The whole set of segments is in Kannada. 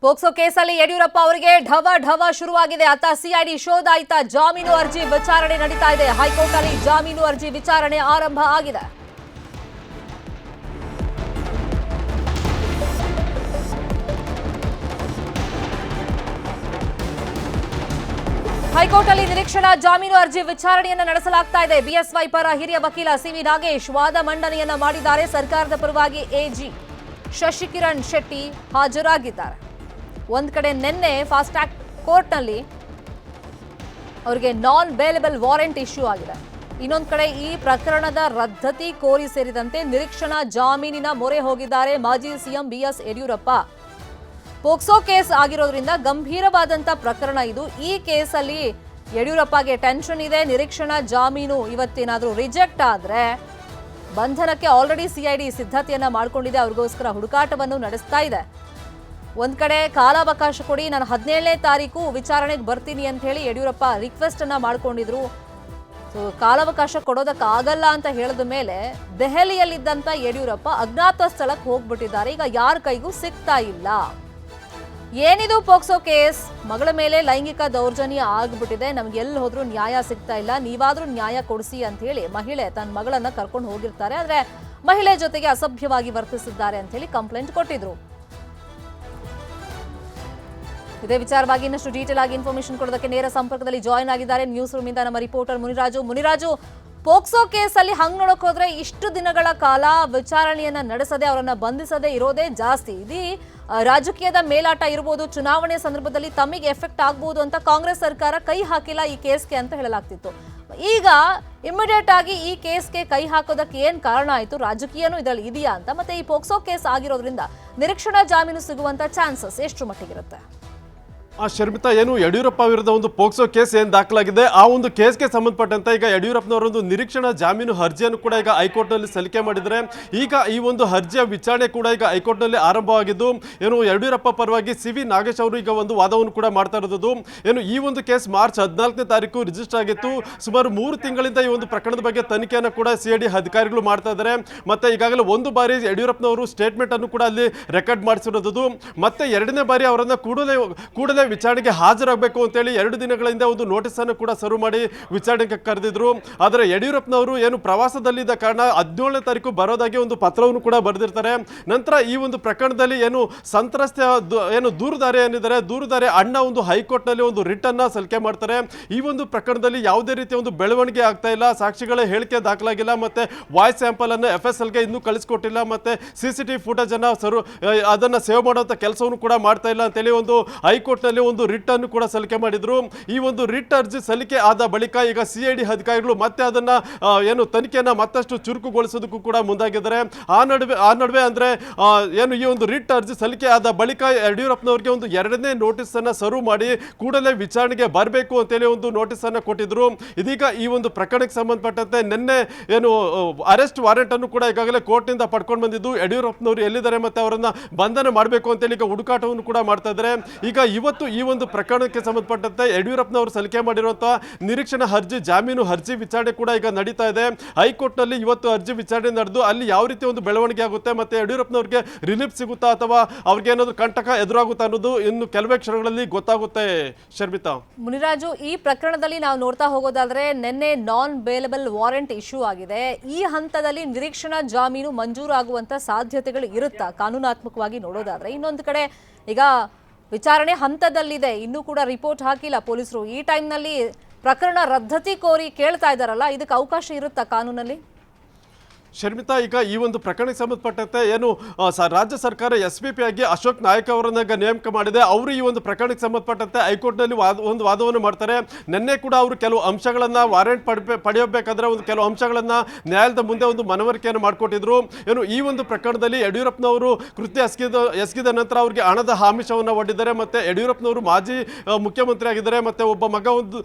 ಪೋಕ್ಸೋ ಕೇಸಲ್ಲಿ ಯಡಿಯೂರಪ್ಪ ಅವರಿಗೆ ಢವ ಢವ ಶುರುವಾಗಿದೆ. ಆತ ಸಿಐಡಿ ಶೋಧಾಯಿತ ಜಾಮೀನು ಅರ್ಜಿ ವಿಚಾರಣೆ ನಡೀತಾ ಇದೆ. ಹೈಕೋರ್ಟ್ ಅಲ್ಲಿ ಜಾಮೀನು ಅರ್ಜಿ ವಿಚಾರಣೆ ಆರಂಭ ಆಗಿದೆ. ಹೈಕೋರ್ಟ್ ಅಲ್ಲಿ ನಿರೀಕ್ಷಣಾ ಜಾಮೀನು ಅರ್ಜಿ ವಿಚಾರಣೆಯನ್ನು ನಡೆಸಲಾಗ್ತಾ ಇದೆ. ಬಿಎಸ್ವೈ ಪರ ಹಿರಿಯ ವಕೀಲ ಸಿವಿ ನಾಗೇಶ್ ವಾದ ಮಂಡನೆಯನ್ನ ಮಾಡಿದ್ದಾರೆ. ಸರ್ಕಾರದ ಪರವಾಗಿ ಎಜಿ ಶಶಿಕಿರಣ್ ಶೆಟ್ಟಿ ಹಾಜರಾಗಿದ್ದಾರೆ. ಒಂದ್ ಕಡೆ ನಿನ್ನೆ ಫಾಸ್ಟ್ ಟ್ರ್ಯಾಕ್ ಕೋರ್ಟ್ನಲ್ಲಿ ಅವರಿಗೆ ನಾನ್ ಬೇಲೆಬಲ್ ವಾರೆಂಟ್ ಇಶ್ಯೂ ಆಗಿದೆ. ಇನ್ನೊಂದು ಕಡೆ ಈ ಪ್ರಕರಣದ ರದ್ದತಿ ಕೋರಿ ಸೇರಿದಂತೆ ನಿರೀಕ್ಷಣಾ ಜಾಮೀನಿನ ಮೊರೆ ಹೋಗಿದ್ದಾರೆ ಮಾಜಿ CM BS Yediyurappa. POCSO case ಆಗಿರೋದ್ರಿಂದ ಗಂಭೀರವಾದಂತ ಪ್ರಕರಣ ಇದು. ಈ ಕೇಸಲ್ಲಿ ಯಡಿಯೂರಪ್ಪಗೆ ಟೆನ್ಷನ್ ಇದೆ. ನಿರೀಕ್ಷಣಾ ಜಾಮೀನು ಇವತ್ತೇನಾದ್ರೂ ರಿಜೆಕ್ಟ್ ಆದ್ರೆ ಬಂಧನಕ್ಕೆ ಆಲ್ರೆಡಿ ಸಿಐಡಿ ಸಿದ್ಧತೆಯನ್ನ ಮಾಡಿಕೊಂಡಿದೆ. ಅವ್ರಿಗೋಸ್ಕರ ಹುಡುಕಾಟವನ್ನು ನಡೆಸ್ತಾ ಇದೆ. ಒಂದ್ ಕಡೆ ಕಾಲಾವಕಾಶ ಕೊಡಿ, ನಾನು 17ನೇ ತಾರೀಕು ವಿಚಾರಣೆಗೆ ಬರ್ತೀನಿ ಅಂತ ಹೇಳಿ ಯಡಿಯೂರಪ್ಪ ರಿಕ್ವೆಸ್ಟ್ ಅನ್ನ ಮಾಡ್ಕೊಂಡಿದ್ರು. ಕಾಲಾವಕಾಶ ಕೊಡೋದಕ್ಕಾಗಲ್ಲ ಅಂತ ಹೇಳಿದ ಮೇಲೆ ದೆಹಲಿಯಲ್ಲಿದ್ದಂತ ಯಡಿಯೂರಪ್ಪ ಅಜ್ಞಾತ ಸ್ಥಳಕ್ಕೆ ಹೋಗ್ಬಿಟ್ಟಿದ್ದಾರೆ. ಈಗ ಯಾರ ಕೈಗೂ ಸಿಗ್ತಾ ಇಲ್ಲ. ಏನಿದು ಪೋಕ್ಸೋ ಕೇಸ್? ಮಗಳ ಮೇಲೆ ಲೈಂಗಿಕ ದೌರ್ಜನ್ಯ ಆಗ್ಬಿಟ್ಟಿದೆ, ನಮ್ಗೆ ಎಲ್ಲಿ ಹೋದ್ರೂ ನ್ಯಾಯ ಸಿಗ್ತಾ ಇಲ್ಲ, ನೀವಾದ್ರೂ ನ್ಯಾಯ ಕೊಡಿಸಿ ಅಂತ ಹೇಳಿ ಮಹಿಳೆ ತನ್ನ ಮಗಳನ್ನ ಕರ್ಕೊಂಡು ಹೋಗಿರ್ತಾರೆ. ಆದ್ರೆ ಮಹಿಳೆ ಜೊತೆಗೆ ಅಸಭ್ಯವಾಗಿ ವರ್ತಿಸಿದ್ದಾರೆ ಅಂತ ಹೇಳಿ ಕಂಪ್ಲೇಂಟ್ ಕೊಟ್ಟಿದ್ರು. ಇದೇ ವಿಚಾರವಾಗಿ ಇನ್ನಷ್ಟು ಡೀಟೇಲ್ ಆಗಿ ಇನ್ಫಾರ್ಮೇಶನ್ ಕೊಡೋದಕ್ಕೆ ನೇರ ಸಂಪರ್ಕದಲ್ಲಿ ಜಾಯಿನ್ ಆಗಿದ್ದಾರೆ ನ್ಯೂಸ್ ರೂಮ್ ಇಂದ ನಮ್ಮ ರಿಪೋರ್ಟರ್ ಮುನಿರಾಜು. ಪೋಕ್ಸೋ ಕೇಸಲ್ಲಿ ಹಂಗ್ ನೋಡಕ್ ಹೋದ್ರೆ ಇಷ್ಟು ದಿನಗಳ ಕಾಲ ವಿಚಾರಣೆಯನ್ನ ನಡೆಸದೆ ಅವರನ್ನ ಬಂಧಿಸದೆ ಇರೋದೇ ಜಾಸ್ತಿ. ಇದೀ ರಾಜಕೀಯದ ಮೇಲಾಟ ಇರಬಹುದು, ಚುನಾವಣೆ ಸಂದರ್ಭದಲ್ಲಿ ತಮಗೆ ಎಫೆಕ್ಟ್ ಆಗಬಹುದು ಅಂತ ಕಾಂಗ್ರೆಸ್ ಸರ್ಕಾರ ಕೈ ಹಾಕಿಲ್ಲ ಈ ಕೇಸ್ಗೆ ಅಂತ ಹೇಳಲಾಗ್ತಿತ್ತು. ಈಗ ಇಮಿಡಿಯೇಟ್ ಆಗಿ ಈ ಕೇಸ್ಗೆ ಕೈ ಹಾಕೋದಕ್ಕೆ ಏನ್ ಕಾರಣ ಆಯ್ತು? ರಾಜಕೀಯನೂ ಇದರಲ್ಲಿ ಇದೆಯಾ ಅಂತ? ಮತ್ತೆ ಈ ಪೋಕ್ಸೋ ಕೇಸ್ ಆಗಿರೋದ್ರಿಂದ ನಿರೀಕ್ಷಣಾ ಜಾಮೀನು ಸಿಗುವಂತ ಚಾನ್ಸಸ್ ಎಷ್ಟು ಮಟ್ಟಿಗಿರುತ್ತೆ? ಶರ್ಮಿತಾ, ಏನು ಯಡಿಯೂರಪ್ಪ ವಿರುದ್ಧ ಒಂದು ಪೋಕ್ಸೋ ಕೇಸ್ ಏನು ದಾಖಲಾಗಿದೆ, ಆ ಒಂದು ಕೇಸ್ಗೆ ಸಂಬಂಧಪಟ್ಟಂತೆ ಈಗ ಯಡಿಯೂರಪ್ಪನವರೊಂದು ನಿರೀಕ್ಷಣಾ ಜಾಮೀನು ಅರ್ಜಿಯನ್ನು ಕೂಡ ಈಗ ಹೈಕೋರ್ಟ್ನಲ್ಲಿ ಸಲ್ಲಿಕೆ ಮಾಡಿದರೆ ಈಗ ಈ ಒಂದು ಅರ್ಜಿಯ ವಿಚಾರಣೆ ಕೂಡ ಈಗ ಹೈಕೋರ್ಟ್ನಲ್ಲಿ ಆರಂಭವಾಗಿದ್ದು ಏನು ಯಡಿಯೂರಪ್ಪ ಪರವಾಗಿ ಸಿವಿ ನಾಗೇಶ್ ಅವರು ಈಗ ಒಂದು ವಾದವನ್ನು ಕೂಡ ಮಾಡ್ತಾ ಇರೋದು. ಏನು ಈ ಒಂದು ಕೇಸ್ ಮಾರ್ಚ್ 14ನೇ ತಾರೀಕು ರಿಜಿಸ್ಟರ್ ಆಗಿತ್ತು. ಸುಮಾರು 3 ತಿಂಗಳಿಂದ ಈ ಒಂದು ಪ್ರಕರಣದ ಬಗ್ಗೆ ತನಿಖೆಯನ್ನು ಕೂಡ ಸಿಐಡಿ ಅಧಿಕಾರಿಗಳು ಮಾಡ್ತಾ ಇದ್ದಾರೆ. ಮತ್ತೆ ಈಗಾಗಲೇ ಒಂದು ಬಾರಿ ಯಡಿಯೂರಪ್ಪನವರು ಸ್ಟೇಟ್ಮೆಂಟ್ ಅನ್ನು ಕೂಡ ಅಲ್ಲಿ ರೆಕಾರ್ಡ್ ಮಾಡಿಸಿರೋದು. ಮತ್ತೆ 2ನೇ ಬಾರಿ ಅವರನ್ನ ಕೂಡಲೇ ವಿಚಾರಣೆಗೆ ಹಾಜರಾಗಬೇಕು ಅಂತೇಳಿ 2 ದಿನಗಳ ಹಿಂದೆ ಒಂದು ನೋಟಿಸ್ ಅನ್ನು ಕೂಡ ಸರ್ವ್ ಮಾಡಿ ವಿಚಾರಣೆಗೆ ಕರೆದಿದ್ರು. ಆದರೆ ಯಡಿಯೂರಪ್ಪನವರು ಏನು ಪ್ರವಾಸದಲ್ಲಿದ್ದ ಕಾರಣ 17ನೇ ತಾರೀಕು ಬರೋದಾಗಿ ಒಂದು ಪತ್ರವನ್ನು ಕೂಡ ಬರೆದಿರ್ತಾರೆ. ನಂತರ ಈ ಒಂದು ಪ್ರಕರಣದಲ್ಲಿ ಏನು ಸಂತ್ರಸ್ತ ಏನು ದೂರುದಾರ ಏನಿದ್ದಾರೆ, ದೂರುದಾರ ಅಣ್ಣ ಒಂದು ಹೈಕೋರ್ಟ್ನಲ್ಲಿ ಒಂದು ರಿಟ್ ಅನ್ನ ಸಲ್ಲಿಕೆ ಮಾಡ್ತಾರೆ. ಈ ಒಂದು ಪ್ರಕರಣದಲ್ಲಿ ಯಾವುದೇ ರೀತಿಯ ಒಂದು ಬೆಳವಣಿಗೆ ಆಗ್ತಾ ಇಲ್ಲ, ಸಾಕ್ಷಿಗಳ ಹೇಳಿಕೆ ದಾಖಲಾಗಿಲ್ಲ, ಮತ್ತೆ ವಾಯ್ಸ್ ಸ್ಯಾಂಪಲ್ ಅನ್ನು FSLಗೆ ಇನ್ನೂ ಕಳಿಸ್ಕೊಟ್ಟಿಲ್ಲ, ಮತ್ತೆ CCTV ಫುಟೇಜ್ ಅನ್ನ ಅದನ್ನ ಸೇವ್ ಮಾಡುವಂತ ಕೆಲಸವನ್ನು ಕೂಡ ಮಾಡ್ತಾ ಇಲ್ಲ ಅಂತೇಳಿ ಒಂದು ಹೈಕೋರ್ಟ್ನಲ್ಲಿ ಒಂದು ರಿಟ್ ಅನ್ನು ಕೂಡ ಸಲ್ಲಿಕೆ ಮಾಡಿದ್ರು. ಈ ಒಂದು ರಿಟ್ ಅರ್ಜಿ ಸಲ್ಲಿಕೆ ಆದ ಬಳಿಕ ಈಗ ಸಿಐಡಿ ಅಧಿಕಾರಿಗಳು ಮತ್ತೆ ಅದನ್ನ ಏನು ತನಿಖೆಯನ್ನ ಮತ್ತಷ್ಟು ಚುರುಕುಗೊಳಿಸೋದಕ್ಕೂ ಕೂಡ ಮುಂದಾಗಿದ್ದಾರೆ. ಆ ನಡುವೆ ಅಂದ್ರೆ ಏನು ಈ ಒಂದು ರಿಟ್ ಅರ್ಜಿ ಸಲ್ಲಿಕೆ ಆದ ಬಳಿಕ ಯಡಿಯೂರಪ್ಪನವರಿಗೆ ಒಂದು 2ನೇ ನೋಟಿಸ್ ಅನ್ನ ಸರ್ವ್ ಮಾಡಿ ಕೂಡಲೇ ವಿಚಾರಣೆಗೆ ಬರಬೇಕು ಅಂತೇಳಿ ಒಂದು ನೋಟಿಸ್ ಅನ್ನ ಕೊಟ್ಟಿದ್ರು. ಇದೀಗ ಈ ಒಂದು ಪ್ರಕರಣಕ್ಕೆ ಸಂಬಂಧಪಟ್ಟಂತೆ ನಿನ್ನೆ ಏನು ಅರೆಸ್ಟ್ ವಾರೆಂಟ್ ಅನ್ನು ಕೂಡ ಈಗಾಗಲೇ ಕೋರ್ಟ್ ನಿಂದ ಪಡ್ಕೊಂಡು ಬಂದಿದ್ದು. ಯಡಿಯೂರಪ್ಪನವರು ಎಲ್ಲಿದ್ದಾರೆ ಮತ್ತೆ ಅವರನ್ನ ಬಂಧನ ಮಾಡಬೇಕು ಅಂತೇಳಿ ಈಗ ಹುಡುಕಾಟವನ್ನು ಕೂಡ ಮಾಡ್ತಾ ಇದ್ದಾರೆ. ಈಗ ಇವತ್ತು ಈ ಒಂದು ಪ್ರಕರಣಕ್ಕೆ ಸಂಬಂಧಪಟ್ಟಂತೆ ಯಡಿಯೂರಪ್ಪನವರು ಸಲ್ಲಿಕೆ ಮಾಡಿರುವಂತಹ ನಿರೀಕ್ಷಣಾ ಅರ್ಜಿ ಜಾಮೀನು ಅರ್ಜಿ ವಿಚಾರಣೆ ಕೂಡ ಈಗ ನಡೀತಾ ಇದೆ. ಹೈಕೋರ್ಟ್ ನಲ್ಲಿ ಇವತ್ತು ಅರ್ಜಿ ವಿಚಾರಣೆ ನಡೆದು ಅಲ್ಲಿ ಯಾವ ರೀತಿ ಒಂದು ಬೆಳವಣಿಗೆ ಆಗುತ್ತೆ, ಮತ್ತೆ ಯಡಿಯೂರಪ್ಪನವರಿಗೆ ರಿಲೀಫ್ ಸಿಗುತ್ತಾ ಅಥವಾ ಅವ್ರಿಗೆ ಏನಾದ್ರು ಕಂಟಕ ಎದುರಾಗುತ್ತಾ ಅನ್ನೋದು ಇನ್ನು ಕೆಲವೇ ಕ್ಷಣಗಳಲ್ಲಿ ಗೊತ್ತಾಗುತ್ತೆ. ಶರ್ಮಿತಾ, ಮುನಿರಾಜು, ಈ ಪ್ರಕರಣದಲ್ಲಿ ನಾವು ನೋಡ್ತಾ ಹೋಗೋದಾದ್ರೆ ನಿನ್ನೆ ನಾನ್ ಬೇಲೆಬಲ್ ವಾರೆಂಟ್ ಇಶ್ಯೂ ಆಗಿದೆ. ಈ ಹಂತದಲ್ಲಿ ನಿರೀಕ್ಷಣಾ ಜಾಮೀನು ಮಂಜೂರಾಗುವಂತ ಸಾಧ್ಯತೆಗಳು ಇರುತ್ತಾ ಕಾನೂನಾತ್ಮಕವಾಗಿ ನೋಡೋದಾದ್ರೆ? ಇನ್ನೊಂದು ಕಡೆ ಈಗ ವಿಚಾರಣೆ ಹಂತದಲ್ಲಿದೆ, ಇನ್ನೂ ಕೂಡ ರಿಪೋರ್ಟ್ ಹಾಕಿಲ್ಲ ಪೊಲೀಸರು. ಈ ಟೈಮ್ನಲ್ಲಿ ಪ್ರಕರಣ ರದ್ದತಿ ಕೋರಿ ಕೇಳ್ತಾ ಇದ್ದಾರಲ್ಲ, ಇದಕ್ಕೆ ಅವಕಾಶ ಇರುತ್ತಾ ಕಾನೂನಲ್ಲಿ? ಶರ್ಮಿತಾ, ಈಗ ಈ ಒಂದು ಪ್ರಕರಣಕ್ಕೆ ಸಂಬಂಧಪಟ್ಟಂತೆ ಏನು ರಾಜ್ಯ ಸರ್ಕಾರ SPP ಆಗಿ ಅಶೋಕ್ ನಾಯಕ್ ಅವರನ್ನ ನೇಮಕ ಮಾಡಿದೆ. ಅವರು ಈ ಒಂದು ಪ್ರಕರಣಕ್ಕೆ ಸಂಬಂಧಪಟ್ಟಂತೆ ಹೈಕೋರ್ಟ್ನಲ್ಲಿ ಒಂದು ವಾದವನ್ನು ಮಾಡ್ತಾರೆ. ನಿನ್ನೆ ಕೂಡ ಅವರು ಕೆಲವು ಅಂಶಗಳನ್ನ ವಾರೆಂಟ್ ಪಡೆಯಬೇಕಾದ್ರೆ ಒಂದು ಕೆಲವು ಅಂಶಗಳನ್ನ ನ್ಯಾಯಾಲಯದ ಮುಂದೆ ಒಂದು ಮನವರಿಕೆಯನ್ನು ಮಾಡಿಕೊಟ್ಟಿದ್ರು. ಏನು ಈ ಒಂದು ಪ್ರಕರಣದಲ್ಲಿ ಯಡಿಯೂರಪ್ಪನವರು ಕೃತ್ಯ ಎಸಗಿದ ನಂತರ ಅವರಿಗೆ ಹಣದ ಆಮಿಷವನ್ನು ಒಡ್ಡಿದ್ದಾರೆ. ಮತ್ತೆ ಯಡಿಯೂರಪ್ಪನವರು ಮಾಜಿ ಮುಖ್ಯಮಂತ್ರಿ ಆಗಿದ್ದಾರೆ, ಮತ್ತೆ ಒಬ್ಬ ಮಗ ಒಂದು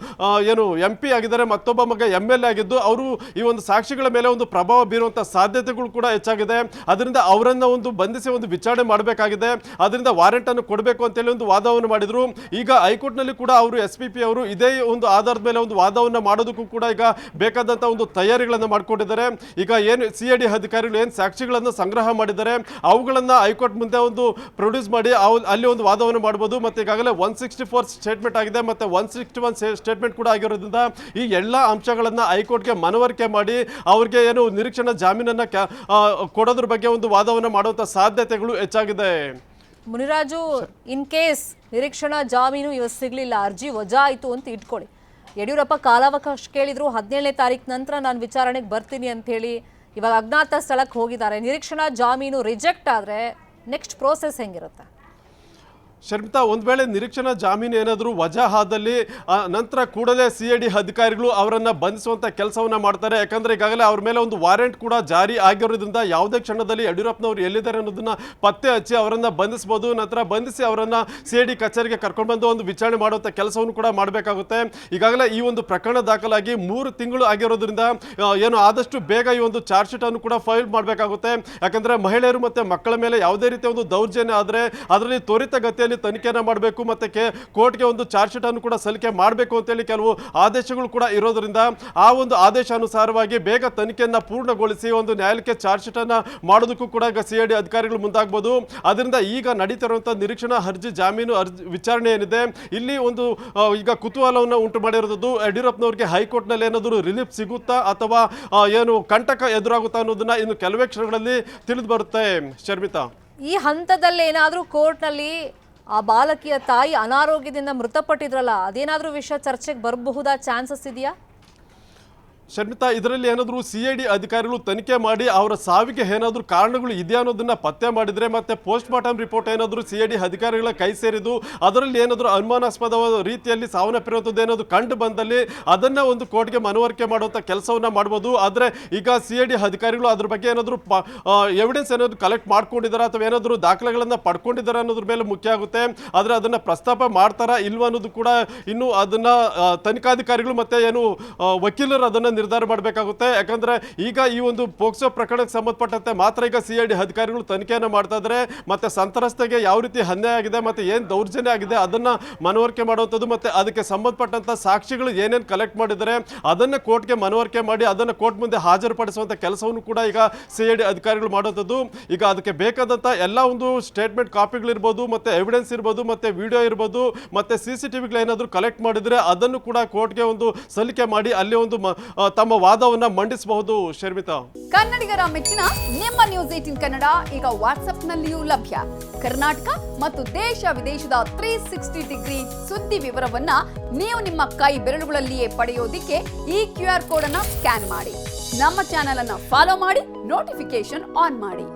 ಏನು MP ಆಗಿದ್ದಾರೆ, ಮತ್ತೊಬ್ಬ ಮಗ MLA ಆಗಿದ್ದು ಅವರು ಈ ಒಂದು ಸಾಕ್ಷಿಗಳ ಮೇಲೆ ಒಂದು ಪ್ರಭಾವ ಬೀರುವಂತ ಸಾಧ್ಯತೆಗಳು ಕೂಡ ಹೆಚ್ಚಾಗಿದೆ. ಅದರಿಂದ ಅವರನ್ನ ಒಂದು ಬಂಧಿಸಿ ಒಂದು ವಿಚಾರಣೆ ಮಾಡಬೇಕಾಗಿದೆ. ಅದರಿಂದ ವಾರೆಂಟ್ ಅನ್ನು ಕೊಡಬೇಕು ಅಂತೇಳಿ ಒಂದು ವಾದವನ್ನು ಮಾಡಿದ್ರು. ಈಗ ಹೈಕೋರ್ಟ್ ನಲ್ಲಿ ಕೂಡ ಅವರು SPP ಅವರು ಇದೇ ಒಂದು ಆಧಾರದ ಮೇಲೆ ಒಂದು ವಾದವನ್ನ ಮಾಡೋದಕ್ಕೂ ಕೂಡ ಈಗ ಬೇಕಾದಂತ ಒಂದು ತಯಾರಿಗಳನ್ನ ಮಾಡ್ಕೊಂಡಿದ್ದಾರೆ. ಈಗ ಏನು CID ಅಧಿಕಾರಿಗಳು ಏನು ಸಾಕ್ಷಿಗಳನ್ನ ಸಂಗ್ರಹ ಮಾಡಿದ್ದಾರೆ ಅವುಗಳನ್ನ ಹೈಕೋರ್ಟ್ ಮುಂದೆ ಒಂದು ಪ್ರೊಡ್ಯೂಸ್ ಮಾಡಿ ಅಲ್ಲಿ ಒಂದು ವಾದವನ್ನು ಮಾಡಬಹುದು. ಮತ್ತೆ ಈಗಾಗಲೇ 164 ಸ್ಟೇಟ್ಮೆಂಟ್ ಆಗಿದೆ, ಮತ್ತೆ 161 ಸ್ಟೇಟ್ಮೆಂಟ್ ಕೂಡ ಆಗಿರೋದ್ರಿಂದ ಈ ಎಲ್ಲ ಅಂಶಗಳನ್ನ ಹೈಕೋರ್ಟ್ಗೆ ಮನವರಿಕೆ ಮಾಡಿ ಅವ್ರಿಗೆ ಏನು ನಿರೀಕ್ಷಣಾ ಜಾಮೀನನ್ನ ಕೊಡೋದ್ರ ಬಗ್ಗೆ ಒಂದು ವಾದವನ್ನು ಮಾಡುವಂತ ಸಾಧ್ಯತೆಗಳು ಹೆಚ್ಚಾಗಿದೆ. ಮುನಿರಾಜು, ಇನ್ ಕೇಸ್ ನಿರೀಕ್ಷಣಾ ಜಾಮೀನು ಇವತ್ತು ಸಿಗ್ಲಿಲ್ಲ, ಅರ್ಜಿ ವಜಾ ಆಯಿತು ಅಂತ ಇಟ್ಕೊಳ್ಳಿ, ಯಡಿಯೂರಪ್ಪ ಕಾಲಾವಕಾಶ ಕೇಳಿದ್ರು, 17ನೇ ತಾರೀಕು ನಂತರ ನಾನು ವಿಚಾರಣೆಗೆ ಬರ್ತೀನಿ ಅಂತ ಹೇಳಿ ಇವಾಗ ಅಜ್ಞಾತ ಸ್ಥಳಕ್ಕೆ ಹೋಗಿದ್ದಾರೆ. ನಿರೀಕ್ಷಣಾ ಜಾಮೀನು ರಿಜೆಕ್ಟ್ ಆದರೆ ನೆಕ್ಸ್ಟ್ ಪ್ರೋಸೆಸ್ ಹೆಂಗಿರುತ್ತೆ? ಶರ್ಮಿತಾ, ಒಂದು ವೇಳೆ ನಿರೀಕ್ಷಣಾ ಜಾಮೀನು ಏನಾದರೂ ವಜಾ ಆದಲ್ಲಿ ನಂತರ ಕೂಡಲೇ CID ಅಧಿಕಾರಿಗಳು ಅವರನ್ನ ಬಂಧಿಸುವಂತ ಕೆಲಸವನ್ನ ಮಾಡ್ತಾರೆ. ಯಾಕಂದ್ರೆ ಈಗಾಗಲೇ ಅವ್ರ ಮೇಲೆ ಒಂದು ವಾರೆಂಟ್ ಕೂಡ ಜಾರಿ ಆಗಿರೋದ್ರಿಂದ ಯಾವುದೇ ಕ್ಷಣದಲ್ಲಿ ಯಡಿಯೂರಪ್ಪನವರು ಎಲ್ಲಿದ್ದಾರೆ ಅನ್ನೋದನ್ನ ಪತ್ತೆ ಹಚ್ಚಿ ಅವರನ್ನ ಬಂಧಿಸಬಹುದು. ನಂತರ ಬಂಧಿಸಿ ಅವರನ್ನ CID ಕಚೇರಿಗೆ ಕರ್ಕೊಂಡು ಬಂದು ಒಂದು ವಿಚಾರಣೆ ಮಾಡುವಂತ ಕೆಲಸವನ್ನು ಕೂಡ ಮಾಡಬೇಕಾಗುತ್ತೆ. ಈಗಾಗಲೇ ಈ ಒಂದು ಪ್ರಕರಣ ದಾಖಲಾಗಿ 3 ತಿಂಗಳು ಆಗಿರೋದ್ರಿಂದ ಏನು ಆದಷ್ಟು ಬೇಗ ಈ ಒಂದು ಚಾರ್ಜ್ ಶೀಟ್ ಅನ್ನು ಕೂಡ ಫೈಲ್ ಮಾಡಬೇಕಾಗುತ್ತೆ. ಯಾಕಂದ್ರೆ ಮಹಿಳೆಯರು ಮತ್ತೆ ಮಕ್ಕಳ ಮೇಲೆ ಯಾವುದೇ ರೀತಿಯ ಒಂದು ದೌರ್ಜನ್ಯ ಆದ್ರೆ ಅದರಲ್ಲಿ ತ್ವರಿತಗತಿಯಲ್ಲಿ ತನಿಖೆಯನ್ನ ಮಾಡಬೇಕು, ಮತ್ತೆ ಕೋರ್ಟ್ಗೆ ಒಂದು ಚಾರ್ಜ್ ಶೀಟ್ ಅನ್ನು ಕೂಡ ಸಲ್ಲಿಕೆ ಮಾಡಬೇಕು ಅಂತೇಳಿ ಕೆಲವು ಆದೇಶಗಳು ಕೂಡ ಇರೋದ್ರಿಂದ ಆ ಒಂದು ಆದೇಶಾನುಸಾರವಾಗಿ ಬೇಗ ತನಿಖೆಯನ್ನ ಪೂರ್ಣಗೊಳಿಸಿ ಒಂದು ನ್ಯಾಯಾಲಯಕ್ಕೆ ಚಾರ್ಜ್ ಶೀಟ್ ಅನ್ನ ಮಾಡೋದಕ್ಕೂ ಕೂಡ ಈಗ CID ಅಧಿಕಾರಿಗಳು ಮುಂದಾಗಬಹುದು. ಅದರಿಂದ ಈಗ ನಡೀತಿರುವಂತಹ ನಿರೀಕ್ಷಣಾ ಅರ್ಜಿ ಜಾಮೀನು ವಿಚಾರಣೆ ಏನಿದೆ ಇಲ್ಲಿ ಒಂದು ಈಗ ಕುತೂಹಲವನ್ನು ಉಂಟು ಮಾಡಿರೋದು ಯಡಿಯೂರಪ್ಪನವರಿಗೆ ಹೈಕೋರ್ಟ್ ನಲ್ಲಿ ಏನಾದರೂ ರಿಲೀಫ್ ಸಿಗುತ್ತಾ ಅಥವಾ ಏನು ಕಂಟಕ ಎದುರಾಗುತ್ತಾ ಅನ್ನೋದನ್ನ ಇನ್ನು ಕೆಲವೇ ಕ್ಷಣಗಳಲ್ಲಿ ತಿಳಿದು ಬರುತ್ತೆ. ಶರ್ಮಿತಾ, ಈ ಹಂತದಲ್ಲಿ ಏನಾದರೂ ಕೋರ್ಟ್ನಲ್ಲಿ ಆ ಬಾಲಕಿಯ ತಾಯಿ ಅನಾರೋಗ್ಯದಿಂದ ಮೃತಪಟ್ಟಿದ್ರಲ್ಲ, ಅದೇನಾದರೂ ವಿಷಯ ಚರ್ಚೆಗೆ ಬರಬಹುದಾ? ಚಾನ್ಸಸ್ ಇದೆಯಾ? ಶರ್ಮಿತಾ, ಇದರಲ್ಲಿ ಏನಾದರೂ CID ಅಧಿಕಾರಿಗಳು ತನಿಖೆ ಮಾಡಿ ಅವರ ಸಾವಿಗೆ ಏನಾದರೂ ಕಾರಣಗಳು ಇದೆಯಾ ಅನ್ನೋದನ್ನ ಪತ್ತೆ ಮಾಡಿದ್ರೆ ಮತ್ತೆ ಪೋಸ್ಟ್ ಮಾರ್ಟಮ್ ರಿಪೋರ್ಟ್ ಏನಾದರೂ CID ಅಧಿಕಾರಿಗಳ ಕೈ ಸೇರಿದ್ದು ಅದರಲ್ಲಿ ಏನಾದರೂ ಅನುಮಾನಾಸ್ಪದ ರೀತಿಯಲ್ಲಿ ಸಾವನ್ನಪ್ಪಿರುವಂಥದ್ದು ಏನಾದರೂ ಕಂಡು ಬಂದಲ್ಲಿ ಅದನ್ನ ಒಂದು ಕೋರ್ಟ್ಗೆ ಮನವರಿಕೆ ಮಾಡುವಂಥ ಕೆಲಸವನ್ನ ಮಾಡ್ಬೋದು. ಆದರೆ ಈಗ CID ಅಧಿಕಾರಿಗಳು ಅದ್ರ ಬಗ್ಗೆ ಏನಾದರೂ ಎವಿಡೆನ್ಸ್ ಏನಾದರೂ ಕಲೆಕ್ಟ್ ಮಾಡ್ಕೊಂಡಿದ್ದಾರೆ ಅಥವಾ ಏನಾದರೂ ದಾಖಲೆಗಳನ್ನು ಪಡ್ಕೊಂಡಿದ್ದಾರೆ ಅನ್ನೋದ್ರ ಮೇಲೆ ಮುಖ್ಯ ಆಗುತ್ತೆ. ಆದರೆ ಅದನ್ನ ಪ್ರಸ್ತಾಪ ಮಾಡ್ತಾರಾ ಇಲ್ವಾ ಅನ್ನೋದು ಕೂಡ ಇನ್ನು ಅದನ್ನ ತನಿಖಾಧಿಕಾರಿಗಳು ಮತ್ತೆ ಏನು ವಕೀಲರು ಅದನ್ನ ನಿರ್ಧಾರ ಮಾಡಬೇಕಾಗುತ್ತೆ. ಯಾಕಂದ್ರೆ ಈಗ ಈ ಒಂದು ಪೋಕ್ಸೋ ಪ್ರಕರಣಕ್ಕೆ ಸಂಬಂಧಪಟ್ಟಂತೆ ಮಾತ್ರ ಈಗ CID ಅಧಿಕಾರಿಗಳು ತನಿಖೆಯನ್ನು ಮಾಡ್ತಾ ಇದ್ದಾರೆ. ಮತ್ತೆ ಸಂತ್ರಸ್ತೆಗೆ ಯಾವ ರೀತಿ ಅನ್ಯಾಯ ಆಗಿದೆ ಮತ್ತೆ ಏನು ದೌರ್ಜನ್ಯ ಆಗಿದೆ ಅದನ್ನ ಮನವರಿಕೆ ಮಾಡುವಂಥದ್ದು ಮತ್ತೆ ಅದಕ್ಕೆ ಸಂಬಂಧಪಟ್ಟಂತ ಸಾಕ್ಷಿಗಳು ಏನೇನು ಕಲೆಕ್ಟ್ ಮಾಡಿದ್ದಾರೆ ಅದನ್ನ ಕೋರ್ಟ್ಗೆ ಮನವರಿಕೆ ಮಾಡಿ ಅದನ್ನ ಕೋರ್ಟ್ ಮುಂದೆ ಹಾಜರುಪಡಿಸುವಂತ ಕೆಲಸವನ್ನು ಕೂಡ ಈಗ CID ಅಧಿಕಾರಿಗಳು ಮಾಡುವಂಥದ್ದು. ಈಗ ಅದಕ್ಕೆ ಬೇಕಾದಂತ ಎಲ್ಲ ಒಂದು ಸ್ಟೇಟ್ಮೆಂಟ್ ಕಾಪಿಗಳಿರ್ಬೋದು, ಮತ್ತೆ ಎವಿಡೆನ್ಸ್ ಇರ್ಬೋದು, ಮತ್ತೆ ವಿಡಿಯೋ ಇರ್ಬೋದು, ಮತ್ತೆ CCTVಗಳು ಏನಾದರೂ ಕಲೆಕ್ಟ್ ಮಾಡಿದ್ರೆ ಅದನ್ನು ಕೂಡ ಕೋರ್ಟ್ಗೆ ಒಂದು ಸಲ್ಲಿಕೆ ಮಾಡಿ ಅಲ್ಲಿ ಒಂದು ತಮ್ಮ ವಾದವನ್ನ ಮಂಡಿಸಬಹುದು. ಶರ್ಮಿತಾ, ಕನ್ನಡಿಗರ ಮೆಚ್ಚಿನ ನಿಮ್ಮ ನ್ಯೂಸ್ 18 ಕನ್ನಡ ಈಗ ವಾಟ್ಸ್ಆಪ್ ನಲ್ಲಿಯೂ ಲಭ್ಯ. ಕರ್ನಾಟಕ ಮತ್ತು ದೇಶ ವಿದೇಶದ 360 ಡಿಗ್ರಿ ಸುದ್ದಿ ವಿವರವನ್ನ ನೀವು ನಿಮ್ಮ ಕೈ ಬೆರಳುಗಳಲ್ಲಿಯೇ ಪಡೆಯೋದಿಕ್ಕೆ ಈ QR ಕೋಡ್ ಅನ್ನ ಸ್ಕ್ಯಾನ್ ಮಾಡಿ. ನಮ್ಮ ಚಾನೆಲ್ ಅನ್ನ ಫಾಲೋ ಮಾಡಿ, ನೋಟಿಫಿಕೇಶನ್ ಆನ್ ಮಾಡಿ.